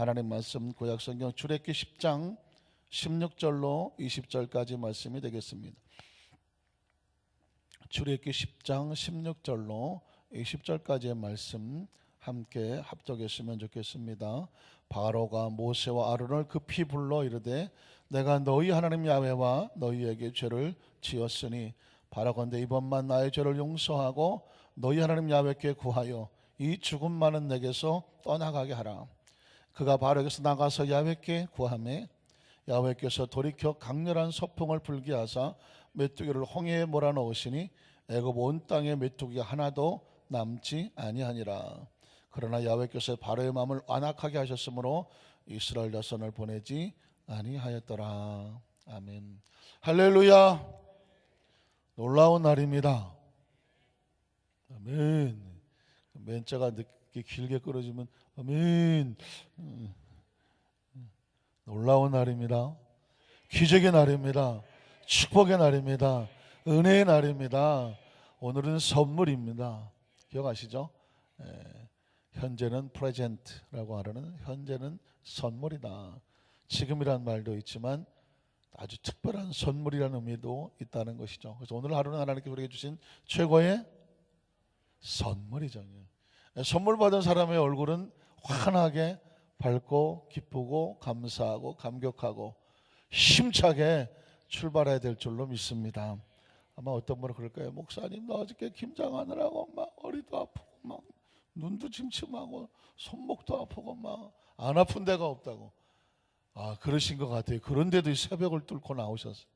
하나님 말씀 구약성경 출애굽기 10장 16절로 20절까지 말씀이 되겠습니다. 출애굽기 10장 16절로 20절까지의 말씀 함께 합독했으면 좋겠습니다. 바로가 모세와 아론을 급히 불러 이르되 내가 너희 하나님 야훼와 너희에게 죄를 지었으니 바라건대 이번만 나의 죄를 용서하고 너희 하나님 야훼께 구하여 이 죽음 많은 내게서 떠나가게 하라. 그가 바로에게서 나가서 야훼께 구하매 야훼께서 돌이켜 강렬한 서풍을 불게 하사 메뚜기를 홍해에 몰아넣으시니 애굽 온 땅에 메뚜기가 하나도 남지 아니하니라. 그러나 야훼께서 바로의 마음을 완악하게 하셨으므로 이스라엘 자손을 보내지 아니하였더라. 아멘. 할렐루야. 놀라운 날입니다. 아멘. 맨자가 늦게 길게 끌어지면 아멘. 놀라운 날입니다. 기적의 날입니다. 축복의 날입니다. 은혜의 날입니다. 오늘은 선물입니다. 기억하시죠? 현재는 프레젠트라고 하는 현재는 선물이다. 지금이란 말도 있지만 아주 특별한 선물이라는 의미도 있다는 것이죠. 그래서 오늘 하루는 하나님께 우리에게 주신 최고의 선물이죠. 선물 받은 사람의 얼굴은 환하게 밝고 기쁘고 감사하고 감격하고 힘차게 출발해야 될 줄로 믿습니다. 아마 어떤 분은 그럴 거예요. 목사님, 나 어저께 김장하느라고 막 허리도 아프고 막 눈도 침침하고 손목도 아프고 막 안 아픈 데가 없다고. 그러신 것 같아요. 그런데도 이 새벽을 뚫고 나오셨어요.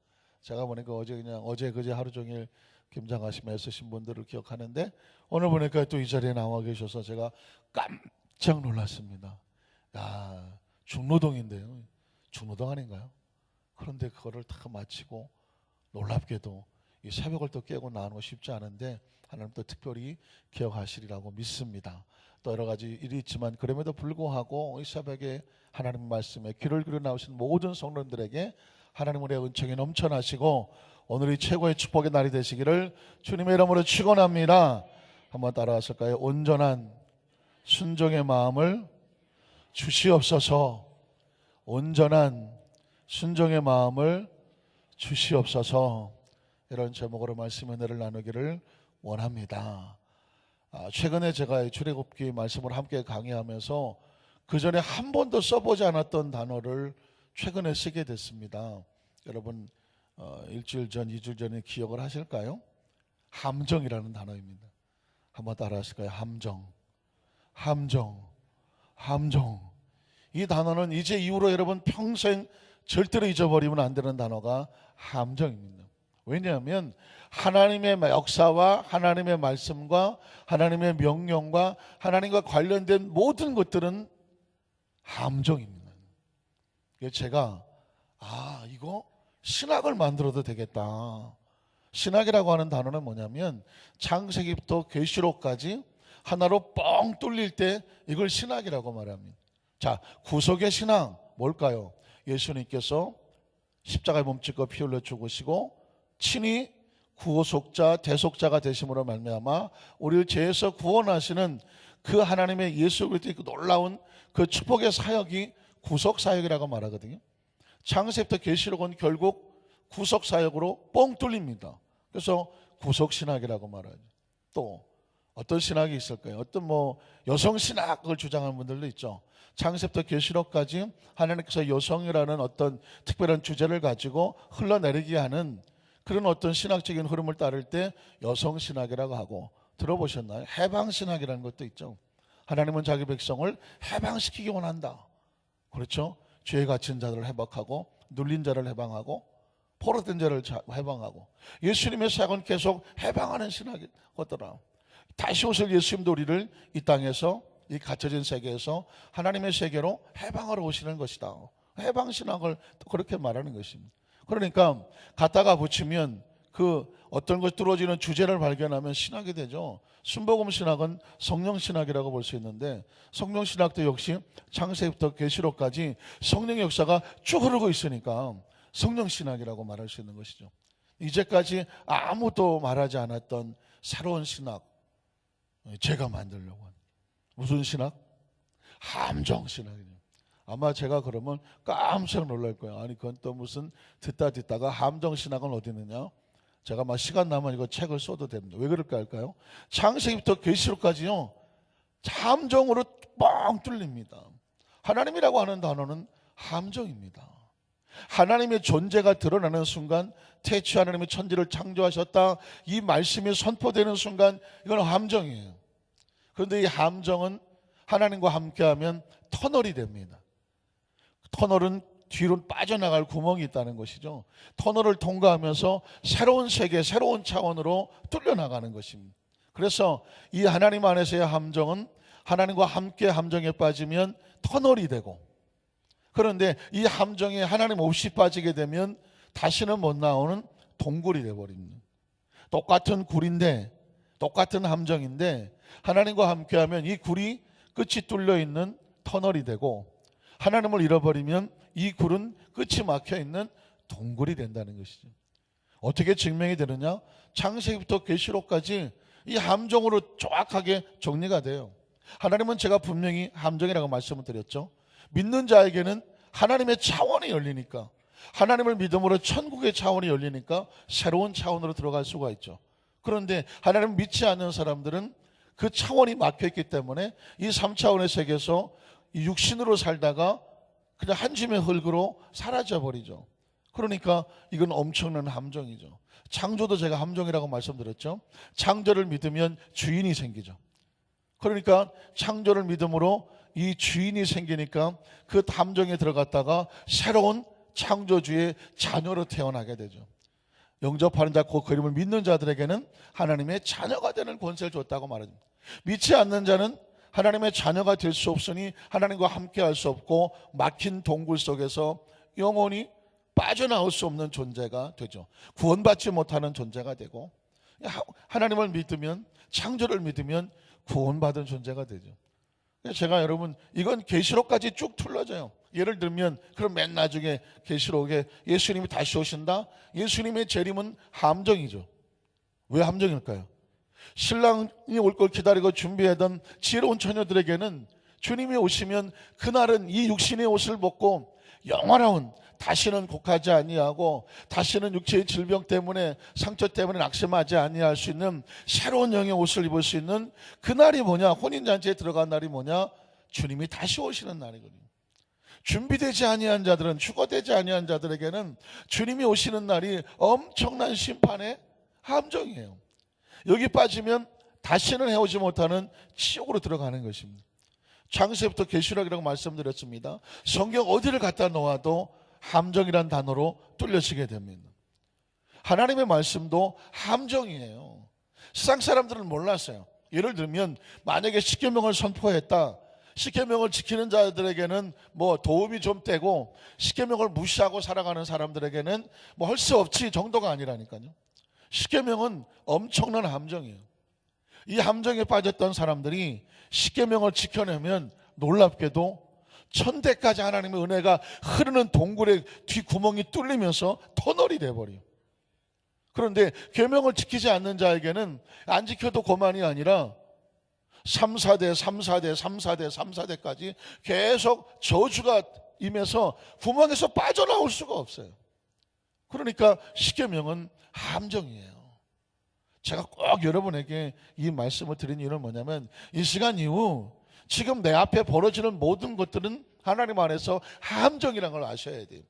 제가 보니까 어제 그제 하루 종일 김장하시며 애쓰신 분들을 기억하는데 오늘 보니까 또 이 자리에 나와 계셔서 제가 깜짝 놀랐습니다. 중로동인데요. 중로동 아닌가요? 그런데 그거를 다 마치고 놀랍게도 이 새벽을 또 깨고 나오는 거 쉽지 않은데 하나님 또 특별히 기억하시리라고 믿습니다. 또 여러 가지 일이 있지만 그럼에도 불구하고 이 새벽에 하나님 말씀에 귀를 기울여 나오신 모든 성도들에게 하나님의 은총이 넘쳐나시고 오늘이 최고의 축복의 날이 되시기를 주님의 이름으로 축원합니다. 한번 따라하실까요? 온전한 순종의 마음을 주시옵소서. 온전한 순종의 마음을 주시옵소서. 이런 제목으로 말씀 은혜를 나누기를 원합니다. 최근에 제가 출애굽기 말씀을 함께 강의하면서 그 전에 한 번도 써보지 않았던 단어를 최근에 쓰게 됐습니다. 여러분 일주일 전, 2주일 전에 기억을 하실까요? 함정이라는 단어입니다. 한번 따라 하실까요? 함정. 이 단어는 이제 이후로 여러분 평생 절대로 잊어버리면 안 되는 단어가 함정입니다. 왜냐하면 하나님의 역사와 하나님의 말씀과 하나님의 명령과 하나님과 관련된 모든 것들은 함정입니다. 제가 이거 신학을 만들어도 되겠다. 신학이라고 하는 단어는 뭐냐면 창세기부터 계시록까지 하나로 뻥 뚫릴 때 이걸 신학이라고 말합니다. 자, 구속의 신앙 뭘까요? 예수님께서 십자가에 몸짓고 피 흘려 죽으시고 친히 구속자 대속자가 되심으로 말미암아 우리를 죄에서 구원하시는 그 하나님의 예수 그리스도의 그 놀라운 그 축복의 사역이 구속 사역이라고 말하거든요. 창세부터 계시록은 결국 구속 사역으로 뻥 뚫립니다. 그래서 구속 신학이라고 말하죠. 또 어떤 신학이 있을까요? 어떤 여성 신학을 주장하는 분들도 있죠. 창세부터 계시록까지 하나님께서 여성이라는 어떤 특별한 주제를 가지고 흘러내리게 하는 그런 어떤 신학적인 흐름을 따를 때 여성 신학이라고 하고, 들어보셨나요? 해방 신학이라는 것도 있죠. 하나님은 자기 백성을 해방시키기 원한다. 그렇죠? 죄에 갇힌 자들을 해방하고 눌린 자를 해방하고 포로된 자를 해방하고, 예수님의 사역은 계속 해방하는 신학이더라. 다시 오실 예수님도 우리를 이 땅에서, 이 갇혀진 세계에서 하나님의 세계로 해방하러 오시는 것이다. 해방신학을 또 그렇게 말하는 것입니다. 그러니까 갖다가 붙이면 그 어떤 것 뚫어지는 주제를 발견하면 신학이 되죠. 순복음 신학은 성령 신학이라고 볼 수 있는데, 성령 신학도 역시 창세부터 계시록까지 성령의 역사가 쭉 흐르고 있으니까 성령 신학이라고 말할 수 있는 것이죠. 이제까지 아무도 말하지 않았던 새로운 신학, 제가 만들려고 하는 무슨 신학? 함정 신학이죠. 아마 제가 그러면 깜짝 놀랄 거예요. 아니 그건 또 무슨 듣다가 함정신학은 어디 있느냐. 제가 막 시간 나면 이거 책을 써도 됩니다. 왜 그럴까 할까요? 창세기부터 계시록까지요 함정으로 뻥 뚫립니다. 하나님이라고 하는 단어는 함정입니다. 하나님의 존재가 드러나는 순간, 태초에 하나님의 천지를 창조하셨다 이 말씀이 선포되는 순간 이건 함정이에요. 그런데 이 함정은 하나님과 함께하면 터널이 됩니다. 터널은 뒤로 빠져나갈 구멍이 있다는 것이죠. 터널을 통과하면서 새로운 세계, 새로운 차원으로 뚫려나가는 것입니다. 그래서 이 하나님 안에서의 함정은 하나님과 함께 함정에 빠지면 터널이 되고, 그런데 이 함정에 하나님 없이 빠지게 되면 다시는 못 나오는 동굴이 되어버립니다. 똑같은 굴인데, 똑같은 함정인데 하나님과 함께하면 이 굴이 끝이 뚫려 있는 터널이 되고, 하나님을 잃어버리면 이 굴은 끝이 막혀 있는 동굴이 된다는 것이죠. 어떻게 증명이 되느냐? 창세기부터 계시록까지 이 함정으로 정확하게 정리가 돼요. 하나님은 제가 분명히 함정이라고 말씀을 드렸죠. 믿는 자에게는 하나님의 차원이 열리니까, 하나님을 믿음으로 천국의 차원이 열리니까 새로운 차원으로 들어갈 수가 있죠. 그런데 하나님을 믿지 않는 사람들은 그 차원이 막혀있기 때문에 이 3차원의 세계에서 이 육신으로 살다가 그냥 한 줌의 흙으로 사라져버리죠. 그러니까 이건 엄청난 함정이죠. 창조도 제가 함정이라고 말씀드렸죠. 창조를 믿으면 주인이 생기죠. 그러니까 창조를 믿음으로 이 주인이 생기니까 그 함정에 들어갔다가 새로운 창조주의 자녀로 태어나게 되죠. 영접하는 자, 그 그림을 믿는 자들에게는 하나님의 자녀가 되는 권세를 줬다고 말합니다. 믿지 않는 자는 하나님의 자녀가 될 수 없으니 하나님과 함께 할 수 없고 막힌 동굴 속에서 영원히 빠져나올 수 없는 존재가 되죠. 구원받지 못하는 존재가 되고, 하나님을 믿으면, 창조를 믿으면 구원받은 존재가 되죠. 제가 여러분, 이건 계시록까지 쭉 틀어져요. 예를 들면 그럼 맨 나중에 계시록에 예수님이 다시 오신다. 예수님의 재림은 함정이죠. 왜 함정일까요? 신랑이 올 걸 기다리고 준비하던 지혜로운 처녀들에게는 주님이 오시면 그날은 이 육신의 옷을 벗고 영원한, 다시는 곡하지 아니하고 다시는 육체의 질병 때문에, 상처 때문에 낙심하지 아니할 수 있는 새로운 영의 옷을 입을 수 있는 그날이 뭐냐? 혼인잔치에 들어간 날이 뭐냐? 주님이 다시 오시는 날이거든요. 준비되지 아니한 자들은, 휴거되지 아니한 자들에게는 주님이 오시는 날이 엄청난 심판의 함정이에요. 여기 빠지면 다시는 해오지 못하는 지옥으로 들어가는 것입니다. 창세부터 계시록이라고 말씀드렸습니다. 성경 어디를 갖다 놓아도 함정이란 단어로 뚫려지게 됩니다. 하나님의 말씀도 함정이에요. 세상 사람들은 몰랐어요. 예를 들면 만약에 십계명을 선포했다. 십계명을 지키는 자들에게는 뭐 도움이 좀 되고, 십계명을 무시하고 살아가는 사람들에게는 뭐 할 수 없지 정도가 아니라니까요. 십계명은 엄청난 함정이에요. 이 함정에 빠졌던 사람들이 십계명을 지켜내면 놀랍게도 천대까지 하나님의 은혜가 흐르는 동굴의 뒷구멍이 뚫리면서 터널이 돼버려요. 그런데 계명을 지키지 않는 자에게는 안 지켜도 그만이 아니라 3, 4대, 3, 4대, 3, 4대, 3, 4대까지 계속 저주가 임해서 구멍에서 빠져나올 수가 없어요. 그러니까 십계명은 함정이에요. 제가 꼭 여러분에게 이 말씀을 드린 이유는 뭐냐면, 이 시간 이후 지금 내 앞에 벌어지는 모든 것들은 하나님 안에서 함정이라는 걸 아셔야 돼요.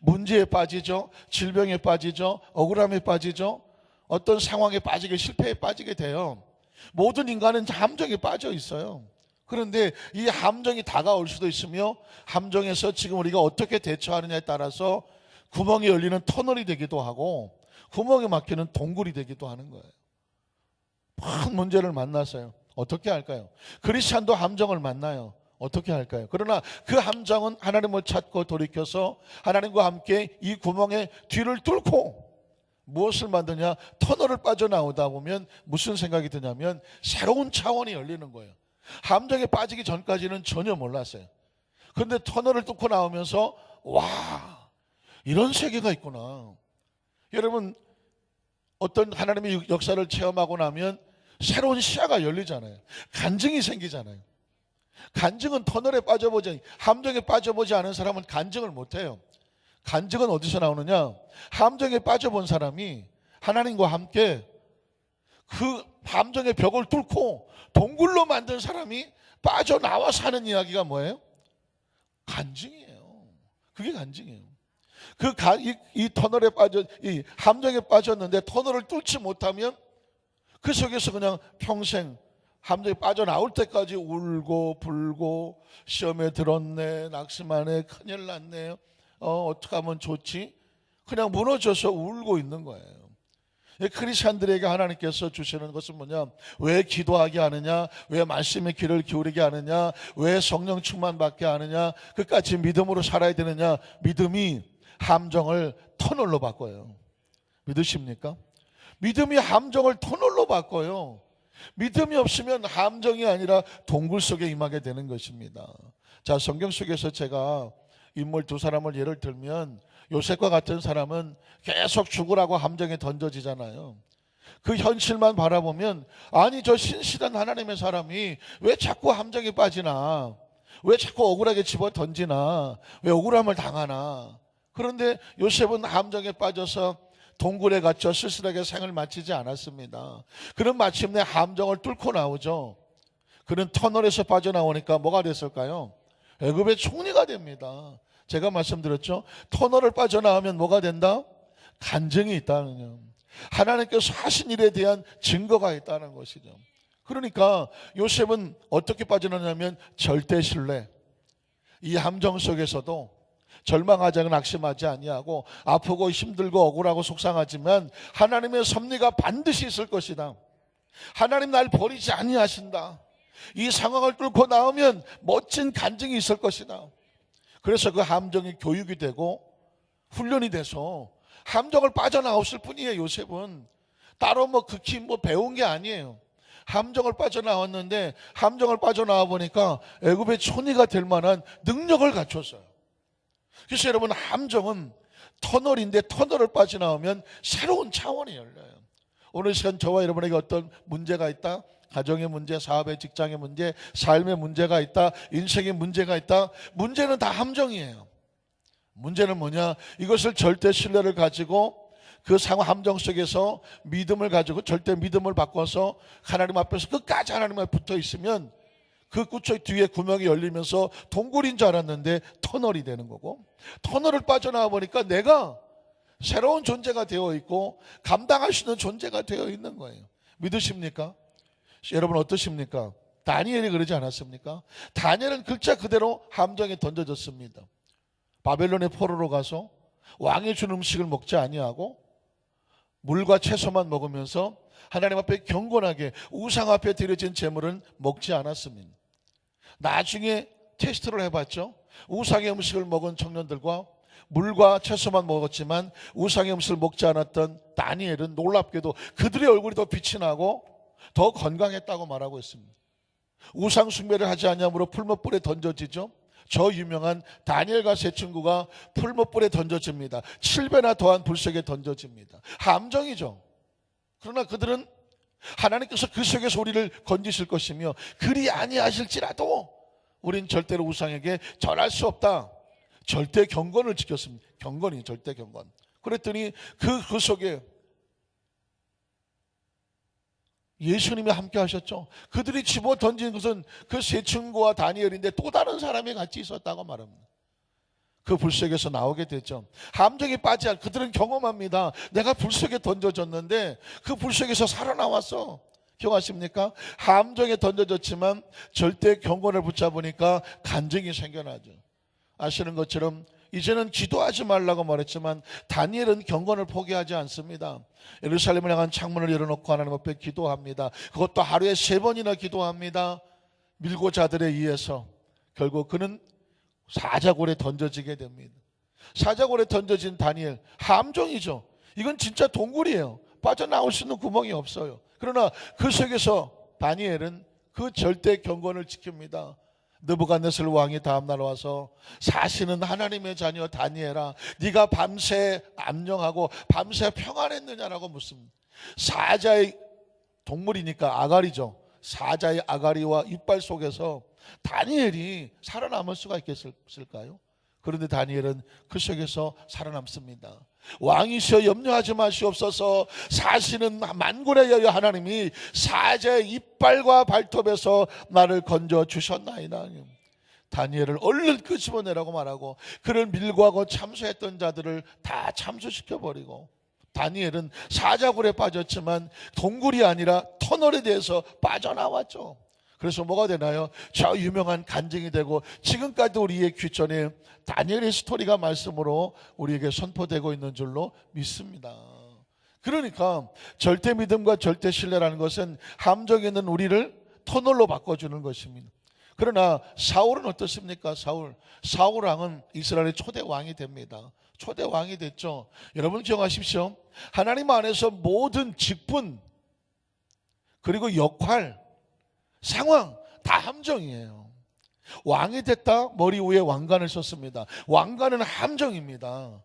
문제에 빠지죠. 질병에 빠지죠. 억울함에 빠지죠. 어떤 상황에 빠지게, 실패에 빠지게 돼요. 모든 인간은 함정에 빠져 있어요. 그런데 이 함정이 다가올 수도 있으며, 함정에서 지금 우리가 어떻게 대처하느냐에 따라서 구멍이 열리는 터널이 되기도 하고 구멍이 막히는 동굴이 되기도 하는 거예요. 큰 문제를 만났어요. 어떻게 할까요? 크리스찬도 함정을 만나요. 어떻게 할까요? 그러나 그 함정은 하나님을 찾고 돌이켜서 하나님과 함께 이 구멍의 뒤를 뚫고 무엇을 만드냐? 터널을 빠져나오다 보면 무슨 생각이 드냐면 새로운 차원이 열리는 거예요. 함정에 빠지기 전까지는 전혀 몰랐어요. 그런데 터널을 뚫고 나오면서 와, 이런 세계가 있구나. 여러분, 어떤 하나님의 역사를 체험하고 나면 새로운 시야가 열리잖아요. 간증이 생기잖아요. 간증은 터널에 빠져보지, 함정에 빠져보지 않은 사람은 간증을 못해요. 간증은 어디서 나오느냐? 함정에 빠져본 사람이 하나님과 함께 그 함정의 벽을 뚫고 동굴로 만든 사람이 빠져나와서 하는 이야기가 뭐예요? 간증이에요. 그게 간증이에요. 이 터널에 이 함정에 빠졌는데 터널을 뚫지 못하면 그 속에서 그냥 평생 함정에 빠져나올 때까지 울고 불고 시험에 들었네, 낙심하네, 큰일 났네, 어떻게 하면 좋지? 그냥 무너져서 울고 있는 거예요. 크리스찬들에게 하나님께서 주시는 것은 뭐냐? 왜 기도하게 하느냐? 왜 말씀의 귀를 기울이게 하느냐? 왜 성령 충만받게 하느냐? 끝까지 믿음으로 살아야 되느냐? 믿음이 함정을 터널로 바꿔요. 믿으십니까? 믿음이 함정을 터널로 바꿔요. 믿음이 없으면 함정이 아니라 동굴 속에 임하게 되는 것입니다. 자, 성경 속에서 제가 인물 두 사람을 예를 들면, 요셉과 같은 사람은 계속 죽으라고 함정에 던져지잖아요. 그 현실만 바라보면, 아니 저 신실한 하나님의 사람이 왜 자꾸 함정에 빠지나, 왜 자꾸 억울하게 집어 던지나, 왜 억울함을 당하나. 그런데 요셉은 함정에 빠져서 동굴에 갇혀 쓸쓸하게 생을 마치지 않았습니다. 그는 마침내 함정을 뚫고 나오죠. 그는 터널에서 빠져나오니까 뭐가 됐을까요? 애굽의 총리가 됩니다. 제가 말씀드렸죠. 터널을 빠져나오면 뭐가 된다? 간증이 있다는 거. 하나님께서 하신 일에 대한 증거가 있다는 것이죠. 그러니까 요셉은 어떻게 빠져나오냐면 절대 신뢰. 이 함정 속에서도 절망하지 않고 낙심하지 아니하고 아프고 힘들고 억울하고 속상하지만 하나님의 섭리가 반드시 있을 것이다. 하나님 날 버리지 아니하신다. 이 상황을 뚫고 나오면 멋진 간증이 있을 것이다. 그래서 그 함정이 교육이 되고 훈련이 돼서 함정을 빠져나왔을 뿐이에요. 요셉은 따로 극히 배운 게 아니에요. 함정을 빠져나왔는데 함정을 빠져나와 보니까 애굽의 총리가 될 만한 능력을 갖췄어요. 그래서 여러분, 함정은 터널인데 터널을 빠져나오면 새로운 차원이 열려요. 오늘 시간 저와 여러분에게 어떤 문제가 있다, 가정의 문제, 사업의, 직장의 문제, 삶의 문제가 있다, 인생의 문제가 있다. 문제는 다 함정이에요. 문제는 뭐냐? 이것을 절대 신뢰를 가지고 그 상황 함정 속에서 믿음을 가지고 절대 믿음을 바꿔서 하나님 앞에서 끝까지 하나님 앞에 붙어 있으면 그 구멍 뒤에 구멍이 열리면서 동굴인 줄 알았는데 터널이 되는 거고, 터널을 빠져나와 보니까 내가 새로운 존재가 되어 있고 감당할 수 있는 존재가 되어 있는 거예요. 믿으십니까? 여러분 어떠십니까? 다니엘이 그러지 않았습니까? 다니엘은 글자 그대로 함정에 던져졌습니다. 바벨론의 포로로 가서 왕이 준 음식을 먹지 아니하고 물과 채소만 먹으면서 하나님 앞에 경건하게 우상 앞에 드려진 제물은 먹지 않았습니다. 나중에 테스트를 해봤죠. 우상의 음식을 먹은 청년들과 물과 채소만 먹었지만 우상의 음식을 먹지 않았던 다니엘은 놀랍게도 그들의 얼굴이 더 빛이 나고 더 건강했다고 말하고 있습니다. 우상 숭배를 하지 않냐므로 풀무불에 던져지죠. 저 유명한 다니엘과 세 친구가 풀무불에 던져집니다. 7배나 더한 불 속에 던져집니다. 함정이죠. 그러나 그들은 하나님께서 그 속에서 우리를 건지실 것이며 그리 아니하실지라도 우린 절대로 우상에게 절할 수 없다. 절대 경건을 지켰습니다. 경건이 절대 경건. 그랬더니 그 속에 예수님이 함께 하셨죠. 그들이 집어 던진 것은 그 세 친구와 다니엘인데 또 다른 사람이 같이 있었다고 말합니다. 그 불속에서 나오게 됐죠. 함정에 빠지지 그들은 경험합니다. 내가 불속에 던져졌는데 그 불속에서 살아나왔어. 기억하십니까? 함정에 던져졌지만 절대 경건을 붙잡으니까 간증이 생겨나죠. 아시는 것처럼 이제는 기도하지 말라고 말했지만 다니엘은 경건을 포기하지 않습니다. 예루살렘을 향한 창문을 열어놓고 하나님 앞에 기도합니다. 그것도 하루에 3번이나 기도합니다. 밀고 자들에 의해서 결국 그는 사자골에 던져지게 됩니다. 사자골에 던져진 다니엘, 함정이죠. 이건 진짜 동굴이에요. 빠져나올 수 있는 구멍이 없어요. 그러나 그 속에서 다니엘은 그 절대 경건을 지킵니다. 느부갓네살 왕이 다음날 와서 사실은 하나님의 자녀 다니엘아, 네가 밤새 암령하고 밤새 평안했느냐라고 묻습니다. 사자의 동물이니까 아가리죠. 사자의 아가리와 이빨 속에서 다니엘이 살아남을 수가 있겠을까요? 그런데 다니엘은 그 속에서 살아남습니다. 왕이시여 염려하지 마시옵소서. 사실은 만군의 여여 하나님이 사자의 이빨과 발톱에서 나를 건져 주셨나이다. 다니엘을 얼른 끄집어내라고 말하고 그를 밀고하고 참수했던 자들을 다 참수시켜버리고, 다니엘은 사자굴에 빠졌지만 동굴이 아니라 터널에 대해서 빠져나왔죠. 그래서 뭐가 되나요? 저 유명한 간증이 되고 지금까지도 우리의 귀전에 다니엘의 스토리가 말씀으로 우리에게 선포되고 있는 줄로 믿습니다. 그러니까 절대 믿음과 절대 신뢰라는 것은 함정에 있는 우리를 터널로 바꿔주는 것입니다. 그러나 사울은 어떻습니까? 사울 왕은 이스라엘의 초대 왕이 됩니다. 초대 왕이 됐죠. 여러분 기억하십시오. 하나님 안에서 모든 직분 그리고 역할, 상황 다 함정이에요. 왕이 됐다, 머리 위에 왕관을 썼습니다. 왕관은 함정입니다.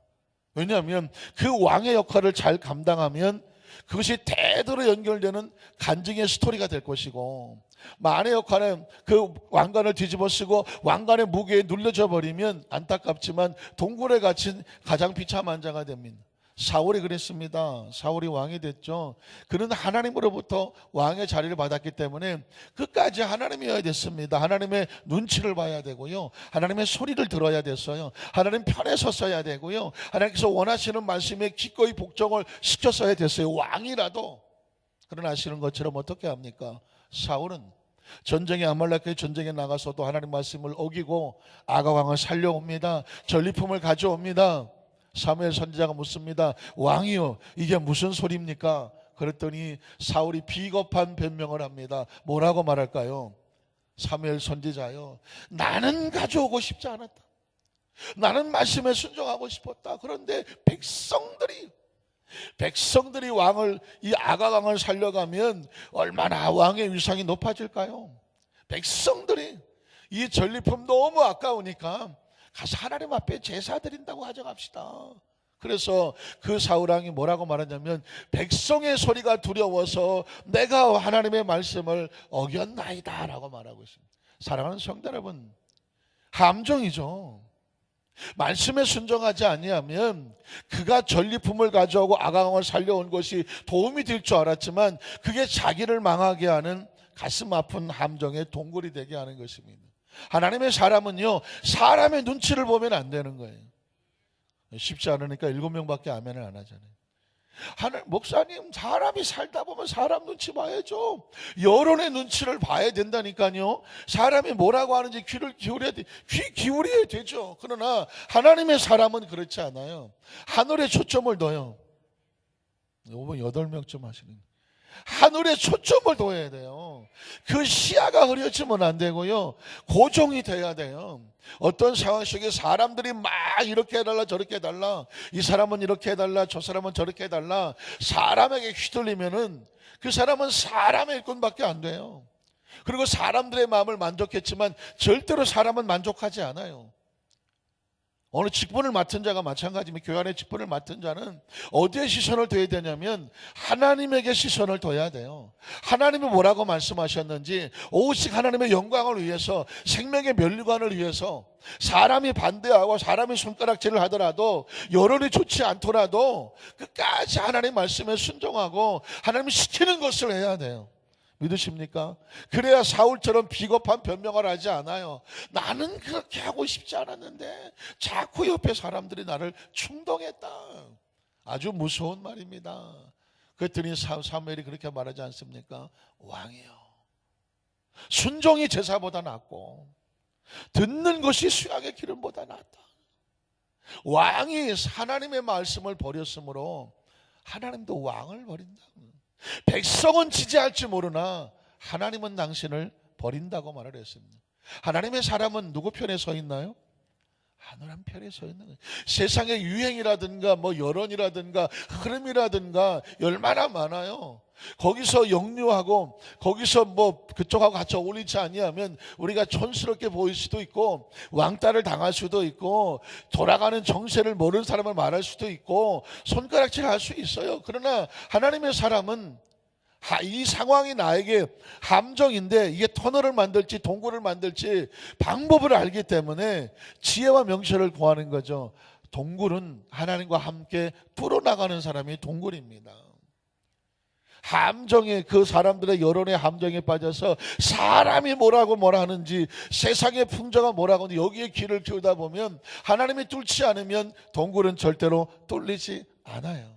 왜냐하면 그 왕의 역할을 잘 감당하면 그것이 대대로 연결되는 간증의 스토리가 될 것이고, 만의 역할은 그 왕관을 뒤집어 쓰고 왕관의 무게에 눌려져 버리면 안타깝지만 동굴에 갇힌 가장 비참한 자가 됩니다. 사울이 그랬습니다. 사울이 왕이 됐죠. 그는 하나님으로부터 왕의 자리를 받았기 때문에 끝까지 하나님이어야 됐습니다. 하나님의 눈치를 봐야 되고요, 하나님의 소리를 들어야 됐어요. 하나님 편에 섰어야 되고요, 하나님께서 원하시는 말씀에 기꺼이 복종을 시켰어야 됐어요. 왕이라도. 그러나 아시는 것처럼 어떻게 합니까? 사울은 전쟁에 아말렉의 전쟁에 나가서도 하나님 말씀을 어기고 아가왕을 살려옵니다. 전리품을 가져옵니다. 사무엘 선지자가 묻습니다. 왕이요, 이게 무슨 소리입니까? 그랬더니 사울이 비겁한 변명을 합니다. 뭐라고 말할까요? 사무엘 선지자요, 나는 가져오고 싶지 않았다. 나는 말씀에 순종하고 싶었다. 그런데 백성들이 왕을, 이 아가왕을 살려가면 얼마나 왕의 위상이 높아질까요? 백성들이 이 전리품 너무 아까우니까 가서 하나님 앞에 제사 드린다고 가져갑시다. 그래서 그 사울왕이 뭐라고 말하냐면, 백성의 소리가 두려워서 내가 하나님의 말씀을 어겼나이다 라고 말하고 있습니다. 사랑하는 성도 여러분, 함정이죠. 말씀에 순종하지 아니하면 그가 전리품을 가져오고 아가왕을 살려온 것이 도움이 될 줄 알았지만 그게 자기를 망하게 하는 가슴 아픈 함정의 동굴이 되게 하는 것입니다. 하나님의 사람은요, 사람의 눈치를 보면 안 되는 거예요. 쉽지 않으니까 7명밖에 아멘을 안 하잖아요. 목사님, 사람이 살다 보면 사람 눈치 봐야죠. 여론의 눈치를 봐야 된다니까요. 사람이 뭐라고 하는지 귀 기울여야 되죠. 그러나 하나님의 사람은 그렇지 않아요. 하늘에 초점을 둬요. 이번 8명쯤 하시는 거예요. 하늘에 초점을 둬야 돼요. 그 시야가 흐려지면 안 되고요, 고정이 돼야 돼요. 어떤 상황 속에 사람들이 막 이렇게 해달라 저렇게 해달라, 이 사람은 이렇게 해달라 저 사람은 저렇게 해달라, 사람에게 휘둘리면은 그 사람은 사람의 일꾼밖에 안 돼요. 그리고 사람들의 마음을 만족했지만 절대로 사람은 만족하지 않아요. 어느 직분을 맡은 자가 마찬가지입니다. 교회 안에 직분을 맡은 자는 어디에 시선을 둬야 되냐면 하나님에게 시선을 둬야 돼요. 하나님이 뭐라고 말씀하셨는지 오직 하나님의 영광을 위해서, 생명의 면류관을 위해서, 사람이 반대하고 사람이 손가락질을 하더라도, 여론이 좋지 않더라도 끝까지 하나님 말씀에 순종하고 하나님이 시키는 것을 해야 돼요. 믿으십니까? 그래야 사울처럼 비겁한 변명을 하지 않아요. 나는 그렇게 하고 싶지 않았는데 자꾸 옆에 사람들이 나를 충동했다. 아주 무서운 말입니다. 그랬더니 사무엘이 그렇게 말하지 않습니까? 왕이요, 순종이 제사보다 낫고 듣는 것이 수약의 기름보다 낫다. 왕이 하나님의 말씀을 버렸으므로 하나님도 왕을 버린다. 백성은 지지할지 모르나 하나님은 당신을 버린다고 말을 했습니다. 하나님의 사람은 누구 편에 서 있나요? 하나님 편에 서 있는 거예요. 세상의 유행이라든가 여론이라든가 흐름이라든가 얼마나 많아요. 거기서 역류하고 거기서 그쪽하고 같이 어울리지 아니하면 우리가 촌스럽게 보일 수도 있고, 왕따를 당할 수도 있고, 돌아가는 정세를 모르는 사람을 말할 수도 있고, 손가락질 할 수 있어요. 그러나 하나님의 사람은 이 상황이 나에게 함정인데 이게 터널을 만들지 동굴을 만들지 방법을 알기 때문에 지혜와 명철을 구하는 거죠. 동굴은 하나님과 함께 뚫어나가는 사람이 동굴입니다. 함정에, 그 사람들의 여론의 함정에 빠져서 사람이 뭐라고 뭐라 하는지, 세상의 풍조가 뭐라고 하는지 여기에 귀를 기울다 보면 하나님이 뚫지 않으면 동굴은 절대로 뚫리지 않아요.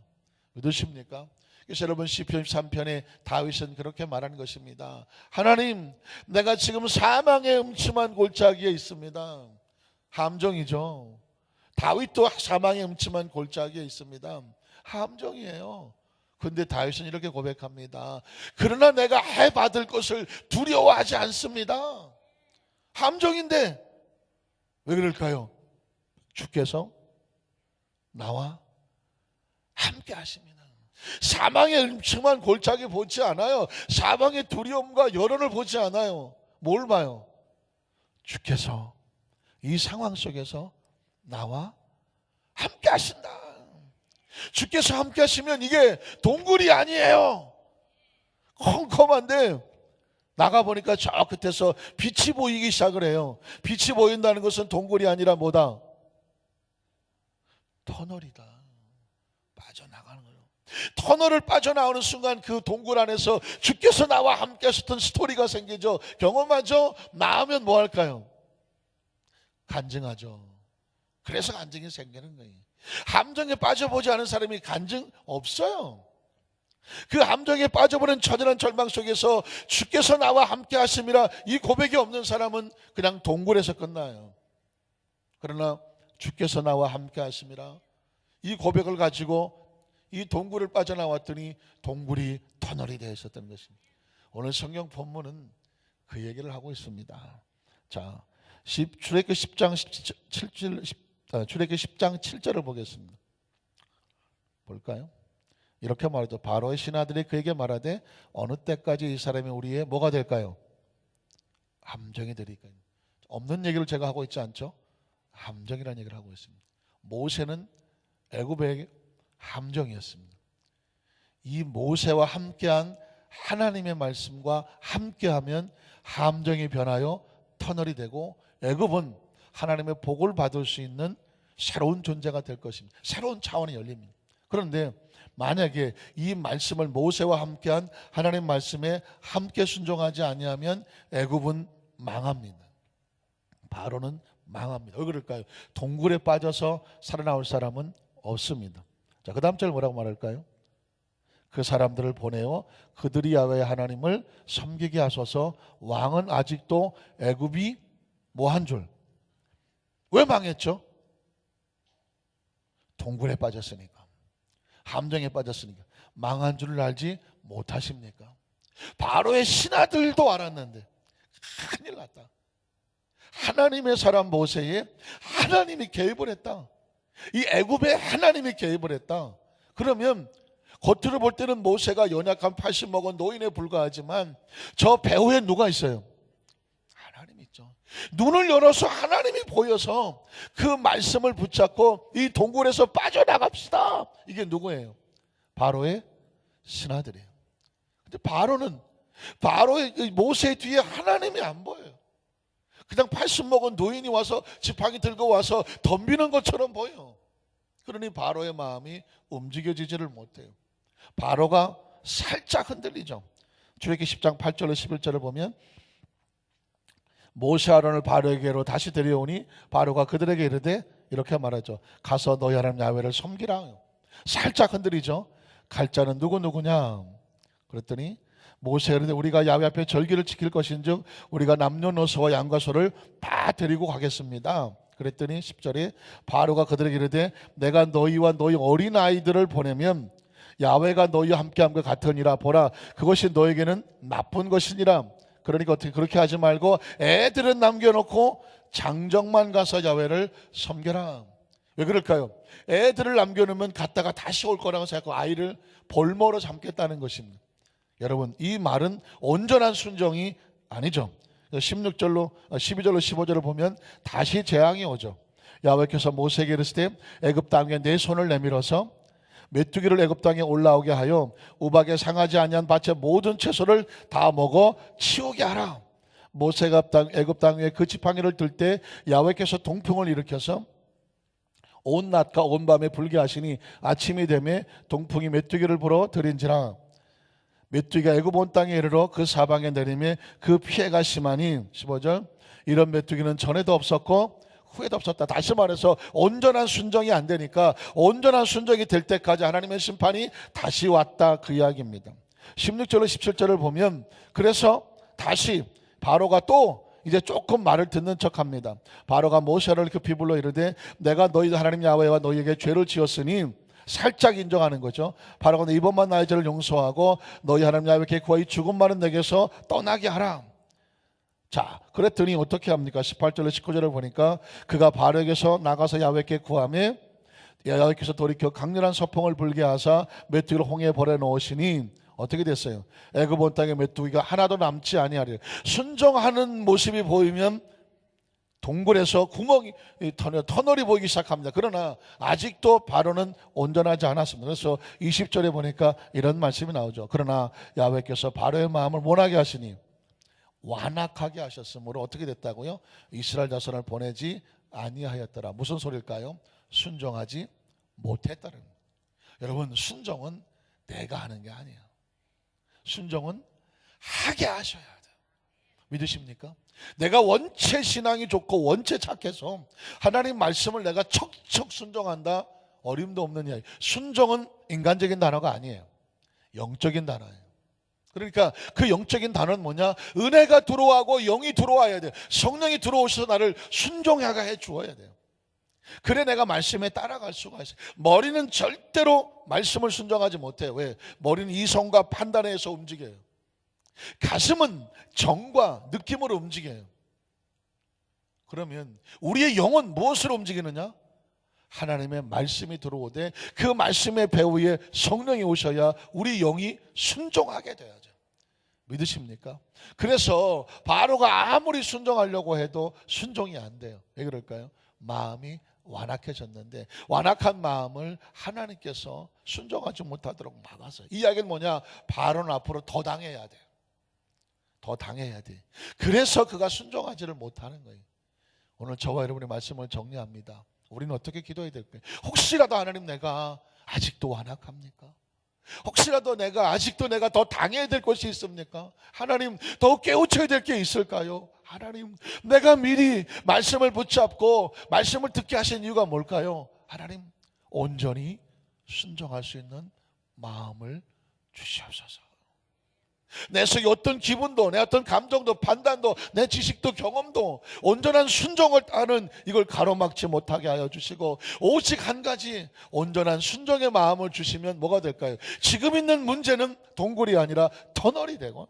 믿으십니까? 그래서 여러분 시편 3편에 다윗은 그렇게 말하는 것입니다. 하나님, 내가 지금 사망의 음침한 골짜기에 있습니다. 함정이죠. 다윗도 사망의 음침한 골짜기에 있습니다. 함정이에요. 그런데 다윗은 이렇게 고백합니다. 그러나 내가 해받을 것을 두려워하지 않습니다. 함정인데 왜 그럴까요? 주께서 나와 함께 하십니다. 사망의 음침한 골짜기 보지 않아요. 사망의 두려움과 여론을 보지 않아요. 뭘 봐요? 주께서 이 상황 속에서 나와 함께 하신다. 주께서 함께 하시면 이게 동굴이 아니에요. 컴컴한데 나가보니까 저 끝에서 빛이 보이기 시작을 해요. 빛이 보인다는 것은 동굴이 아니라 뭐다? 터널이다. 빠져나가는 거예요. 터널을 빠져나오는 순간 그 동굴 안에서 주께서 나와 함께 하셨던 스토리가 생기죠. 경험하죠. 나오면 뭐 할까요? 간증하죠. 그래서 간증이 생기는 거예요. 함정에 빠져보지 않은 사람이 간증 없어요. 그 함정에 빠져버린 처절한 절망 속에서 주께서 나와 함께 하심이라 이 고백이 없는 사람은 그냥 동굴에서 끝나요. 그러나 주께서 나와 함께 하심이라 이 고백을 가지고 이 동굴을 빠져나왔더니 동굴이 터널이 되어 있었다는 것입니다. 오늘 성경 본문은 그 얘기를 하고 있습니다. 자, 출애굽기 10장 7절을 보겠습니다. 볼까요? 이렇게 말하죠. 바로의 신하들이 그에게 말하되 어느 때까지 이 사람이 우리의 뭐가 될까요? 함정이 되리까요. 없는 얘기를 제가 하고 있지 않죠? 함정이라는 얘기를 하고 있습니다. 모세는 애굽의 함정이었습니다. 이 모세와 함께한 하나님의 말씀과 함께하면 함정이 변하여 터널이 되고 애굽은 하나님의 복을 받을 수 있는 새로운 존재가 될 것입니다. 새로운 차원이 열립니다. 그런데 만약에 이 말씀을 모세와 함께한 하나님 말씀에 함께 순종하지 아니하면 애굽은 망합니다. 바로는 망합니다. 왜 그럴까요? 동굴에 빠져서 살아나올 사람은 없습니다. 자, 그 다음 절 뭐라고 말할까요? 그 사람들을 보내어 그들이 야훼 하나님을 섬기게 하소서. 왕은 아직도 애굽이 뭐 한 줄? 왜 망했죠? 동굴에 빠졌으니까, 함정에 빠졌으니까. 망한 줄을 알지 못하십니까? 바로의 신하들도 알았는데 큰일 났다. 하나님의 사람 모세에 하나님이 개입을 했다. 이 애굽에 하나님이 개입을 했다. 그러면 겉으로 볼 때는 모세가 연약한 80 먹은 노인에 불과하지만 저 배후에 누가 있어요? 하나님이 있죠. 눈을 열어서 하나님이 보여서 그 말씀을 붙잡고 이 동굴에서 빠져나갑시다. 이게 누구예요? 바로의 신하들이에요. 근데 바로의 모세 뒤에 하나님이 안 보여요. 그냥 80 먹은 노인이 와서 지팡이 들고 와서 덤비는 것처럼 보여. 그러니 바로의 마음이 움직여지지를 못해요. 바로가 살짝 흔들리죠. 출애굽기 10장 8절로 11절을 보면 모세 아론을 바로에게로 다시 데려오니 바로가 그들에게 이르되 이렇게 말하죠. 가서 너희 하나님 야훼를 섬기라. 살짝 흔들리죠. 갈 자는 누구냐? 그랬더니 모세가 이르되 우리가 야훼 앞에 절기를 지킬 것인즉 우리가 남녀노소와 양과 소를 다 데리고 가겠습니다. 그랬더니 10절에 바로가 그들에게 이르되 내가 너희와 너희 어린 아이들을 보내면 야훼가 너희와 함께함과 같으니라. 보라, 그것이 너에게는 나쁜 것이니라. 그러니까 어떻게 그렇게 하지 말고 애들은 남겨놓고 장정만 가서 야훼를 섬겨라. 왜 그럴까요? 애들을 남겨놓으면 갔다가 다시 올 거라고 생각하고 아이를 볼모로 삼겠다는 것입니다. 여러분, 이 말은 온전한 순종이 아니죠. 16절로 12절로 15절을 보면 다시 재앙이 오죠. 야훼께서 모세에게 이르시되 애굽 땅에 내 손을 내밀어서 메뚜기를 애굽 땅에 올라오게 하여 우박에 상하지 아니한 밭의 모든 채소를 다 먹어 치우게 하라. 모세가 애굽 땅 위에 그 지팡이를 들 때 야훼께서 동풍을 일으켜서 온 낮과 온 밤에 불게 하시니 아침이 되매 동풍이 메뚜기를 불어 들인지라. 메뚜기가 애굽 온 땅에 이르러 그 사방에 내리매 그 피해가 심하니 15절 이런 메뚜기는 전에도 없었고 후에도 없었다. 다시 말해서 온전한 순종이 안 되니까 온전한 순종이 될 때까지 하나님의 심판이 다시 왔다, 그 이야기입니다. 16절로 17절을 보면 그래서 다시 바로가 또 이제 조금 말을 듣는 척합니다. 바로가 모세를 급히 불러 이르되 내가 너희 하나님 야훼와 너희에게 죄를 지었으니, 살짝 인정하는 거죠. 바로가 이번만 나의 죄를 용서하고 너희 하나님 야훼께 구하여 죽은 말은 내게서 떠나게 하라. 자, 그랬더니 어떻게 합니까? 18절로 19절을 보니까 그가 바로에게서 나가서 야훼께 구하며 야훼께서 돌이켜 강렬한 서풍을 불게 하사 메뚜기를 홍해에 버려 놓으시니 어떻게 됐어요? 애굽 온 땅에 메뚜기가 하나도 남지 아니하리라. 순종하는 모습이 보이면 동굴에서 구멍이, 터널이 보이기 시작합니다. 그러나 아직도 바로는 온전하지 않았습니다. 그래서 20절에 보니까 이런 말씀이 나오죠. 그러나 야훼께서 바로의 마음을 원하게 하시니 완악하게 하셨으므로 어떻게 됐다고요? 이스라엘 자손을 보내지 아니하였더라. 무슨 소리일까요? 순종하지 못했다는 거예요. 여러분, 순종은 내가 하는 게 아니에요. 순종은 하게 하셔야 돼요. 믿으십니까? 내가 원체 신앙이 좋고 원체 착해서 하나님 말씀을 내가 척척 순종한다, 어림도 없는 이야기. 순종은 인간적인 단어가 아니에요. 영적인 단어예요. 그러니까 그 영적인 단어는 뭐냐? 은혜가 들어오고 영이 들어와야 돼요. 성령이 들어오셔서 나를 순종하게 해 주어야 돼요. 그래 내가 말씀에 따라갈 수가 있어요. 머리는 절대로 말씀을 순종하지 못해요. 왜? 머리는 이성과 판단에 의해서 움직여요. 가슴은 정과 느낌으로 움직여요. 그러면 우리의 영은 무엇으로 움직이느냐? 하나님의 말씀이 들어오되 그 말씀의 배후에 성령이 오셔야 우리 영이 순종하게 돼야죠. 믿으십니까? 그래서 바로가 아무리 순종하려고 해도 순종이 안 돼요. 왜 그럴까요? 마음이 완악해졌는데 완악한 마음을 하나님께서 순종하지 못하도록 막아서. 이 이야기는 뭐냐? 바로는 앞으로 더 당해야 돼요. 더 당해야 돼. 그래서 그가 순종하지를 못하는 거예요. 오늘 저와 여러분의 말씀을 정리합니다. 우리는 어떻게 기도해야 될까요? 혹시라도 하나님, 내가 아직도 완악합니까? 혹시라도 아직도 내가 더 당해야 될 것이 있습니까? 하나님, 더 깨우쳐야 될 게 있을까요? 하나님, 내가 미리 말씀을 붙잡고 말씀을 듣게 하신 이유가 뭘까요? 하나님, 온전히 순종할 수 있는 마음을 주시옵소서. 내 속에 어떤 기분도, 내 어떤 감정도, 판단도, 내 지식도, 경험도 온전한 순종을 하는 이걸 가로막지 못하게 하여 주시고, 오직 한 가지 온전한 순종의 마음을 주시면 뭐가 될까요? 지금 있는 문제는 동굴이 아니라 터널이 되고,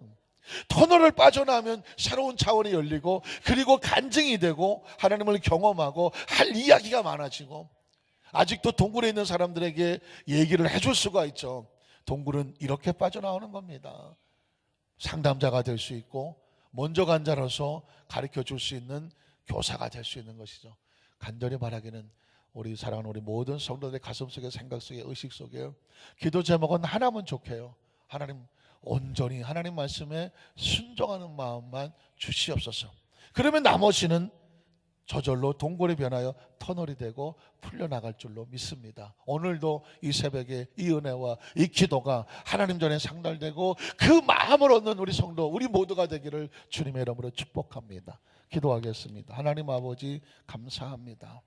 터널을 빠져나오면 새로운 차원이 열리고, 그리고 간증이 되고 하나님을 경험하고 할 이야기가 많아지고, 아직도 동굴에 있는 사람들에게 얘기를 해줄 수가 있죠. 동굴은 이렇게 빠져나오는 겁니다. 상담자가 될 수 있고 먼저 간 자로서 가르쳐 줄 수 있는 교사가 될 수 있는 것이죠. 간절히 바라기는 우리 사랑하는 우리 모든 성도들의 가슴 속에, 생각 속에, 의식 속에 기도 제목은 하나면 좋게요. 하나님, 온전히 하나님 말씀에 순종하는 마음만 주시옵소서. 그러면 나머지는 저절로 동굴이 변하여 터널이 되고 풀려나갈 줄로 믿습니다. 오늘도 이 새벽에 이 은혜와 이 기도가 하나님 전에 상달되고 그 마음을 얻는 우리 성도, 우리 모두가 되기를 주님의 이름으로 축복합니다. 기도하겠습니다. 하나님 아버지, 감사합니다.